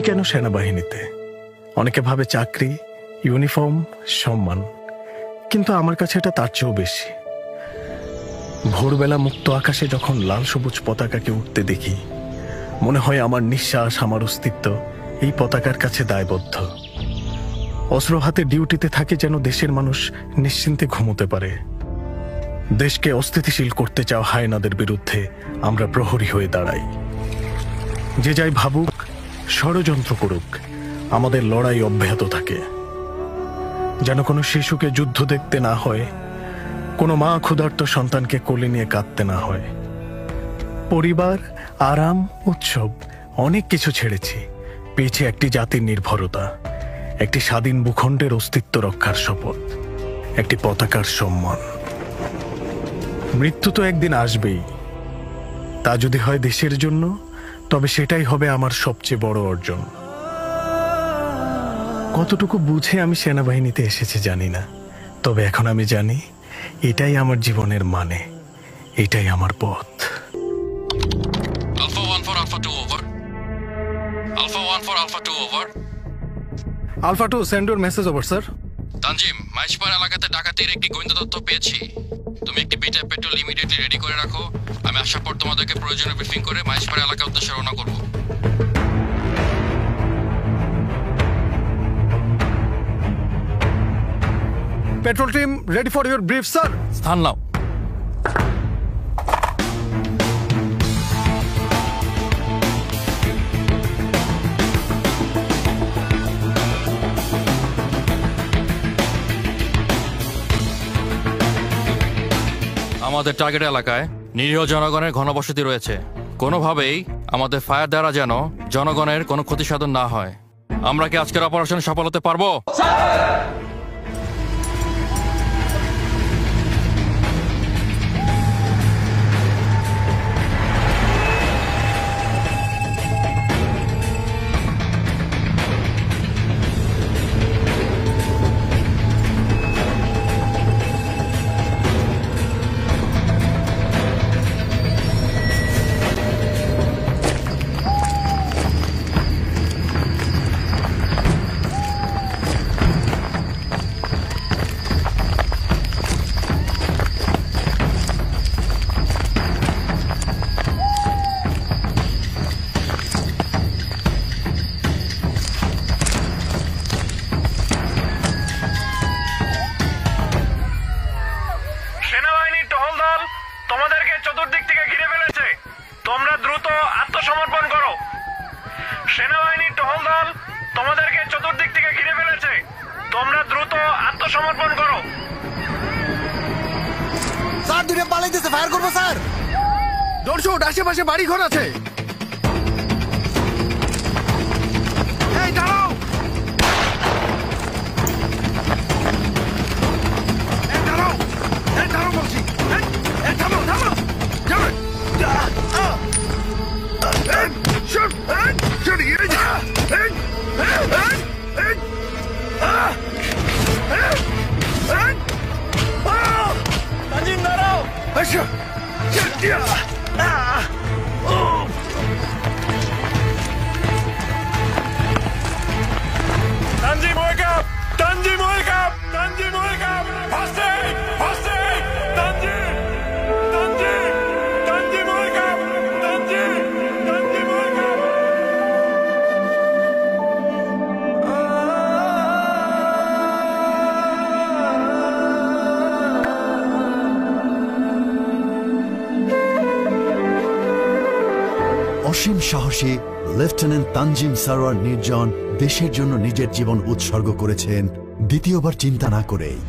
কেন সেনাবাহিনীতে? অনেকে ভাবে চাকরি, ইউনিফর্ম, সম্মান, কিন্তু আমার কাছে এটা তার চেয়েও বেশি। ভোরবেলা মুক্ত আকাশে যখন লাল সবুজ পতাকাকে উঠতে দেখি, মনে হয় আমার নিঃশ্বাস, আমার অস্তিত্ব এই পতাকার কাছে দায়বদ্ধ। অস্ত্র হাতে ডিউটিতে থাকে যেন দেশের মানুষ নিশ্চিন্তে ঘুমোতে পারে। দেশকে অস্থিতিশীল করতে চাওয়া হায়নাদের বিরুদ্ধে আমরা প্রহরী হয়ে দাঁড়াই। যে যাই ভাবুক, ষড়যন্ত্র করুক, আমাদের লড়াই অব্যাহত থাকে। যেন কোনো শিশুকে যুদ্ধ দেখতে না হয়, কোনো মা ক্ষুধার্ত সন্তানকে কোলে নিয়ে কাঁদতে না হয়। পরিবার, আরাম, উৎসব অনেক কিছু ছেড়েছি, পেয়েছি একটি জাতির নির্ভরতা, একটি স্বাধীন ভূখণ্ডের অস্তিত্ব রক্ষার শপথ, একটি পতাকার সম্মান। মৃত্যু তো একদিন আসবেই, তা যদি হয় দেশের জন্য, তবে সেটাই হবে আমার সবচেয়ে বড় অর্জন। কতটুকু বুঝে আমি সেনাবাহিনীতে এসেছি জানি না, তবে এখন আমি জানি এটাই আমার জীবনের মানে, এটাই আমার পথ। Alpha 1 for Alpha 2 over. Alpha 1 for Alpha 2 over. Alpha 2, send your message over, sir. Tanzim, মাইশপাড়া এলাকাতে ডাকাতির একটি গোয়েন্দা তথ্য পেয়েছি। তুমি একটি বিটা পেট্রোল ইমিডিয়েটলি রেডি করে রাখো। আমি আসার পর তোমাদেরকে প্রয়োজনীয় ব্রিফিং করে মাইশপাড়া এলাকার উদ্দেশ্যে রওনা করব। Petrol team, ready for your brief, sir. স্থান নাও। আমাদের টার্গেট এলাকায় নিরীহ জনগণের ঘনবসতি রয়েছে। কোনোভাবেই আমাদের ফায়ার দ্বারা যেন জনগণের কোনো ক্ষতি সাধন না হয়। আমরা কি আজকের অপারেশন সফল হতে পারবো? সেনাবাহিনীর টহল দল তোমাদেরকে চতুর্দিক থেকে ঘিরে ফেলেছে, তোমরা দ্রুত আত্মসমর্পণ করো। সেনাবাহিনীর টহল দল তোমাদেরকে চতুর্দিক থেকে ঘিরে ফেলেছে, তোমরা দ্রুত আত্মসমর্পণ করো। স্যার, দুটো পালাইতেছে, ফায়ার করবো স্যার। দর্শক, আশেপাশে বাড়ি ঘর আছে। এই দাঁড়াও, এই দাঁড়াও, এই দাঁড়াও বলছি, এই থামো, থামো, যাবে। তানজিম দাঁড়াও। Tanjim, wake up! Tanjim, wake up! Tanjim, wake up! First aid! First aid! Tanjim! Tanjim! Tanjim, wake up! Tanjim! Tanjim, wake up! অসীম সাহসী লেফটেন্যান্ট তানজিম সারোয়ার নির্জন দেশের জন্য নিজের জীবন উৎসর্গ করেছেন দ্বিতীয়বার চিন্তা না করেই।